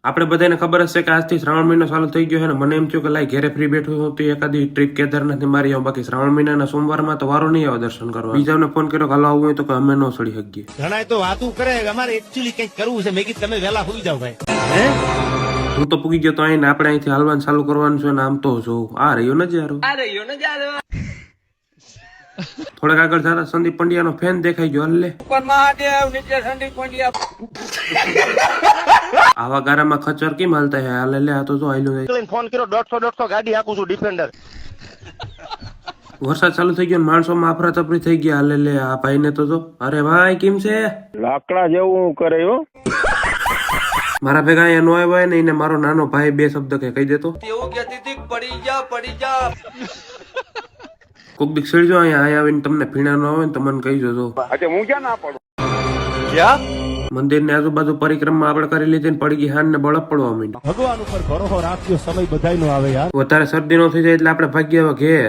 આપણે બધાને ખબર હશે કે આજથી શ્રાવણ મહિનો ચાલુ થઈ ગયો છે ને મને એમ થયું કે લાઈ ઘરે ફ્રી બેઠું છું તો એકાદી ટ્રીપ કેદારનાથ મારી આવું. બાકી શ્રાવણ મહિનાના સોમવારમાં તો વારો નહીં આવે દર્શન કરવા. બીજાને ફોન કર્યો કે હાલો આવવું હોય તો કે અમે ન ચડી શકીએ. ઘણા તો વાતું કરે અમારે એકચ્યુઅલી કંઈક કરવું છે. મેં કીધું તમે વહેલા હોઈ જાવ ભાઈ. હું તો પૂગી ગયો તો અહીં આપણે અહીંથી હાલવાનું ચાલુ કરવાનું છે ને આમ તો જોઉં આ રહ્યો ને જારો થોડાક આગળ જતા સંદીપ પંડ્યાનો ફેન દેખાઈ ગયો. હલ્લે આવા ગારામાં ખચર કેમ હાલતા હે? હાલે લે આ તો જો આયલું ફોન કર્યો 150 ગાડી હાકું છું ડિફેન્ડર. વરસાદ ચાલુ થઈ ગયો માણસોમાં અફરાતફરી થઈ ગયા. હાલે લે આ ભાઈ ને તો જો અરે ભાઈ કેમ છે લાકડા જેવું કરે હો. મારા ભેગા અહીંયા નો આવ્યો ને એને મારો નાનો ભાઈ બે શબ્દ કે કહી દેતો કોક દીક સડજો અહીંયા આવીને તમને પીણા નો આવે ને તો મને કહી જજો. હું ક્યાં ના પડું. મંદિર ની આજુબાજુ પરિક્રમા આપણે કરી લીધી ને પડી ગઈ હાન ને બળપ પડવા માંડી. ભગવાન ઉપર ભરોસો રાખ્યો સમય બધાયનો આવે યાર. વધારે શરદી નો થઈ જાય એટલે આપણે ભાગ્ય ઘેર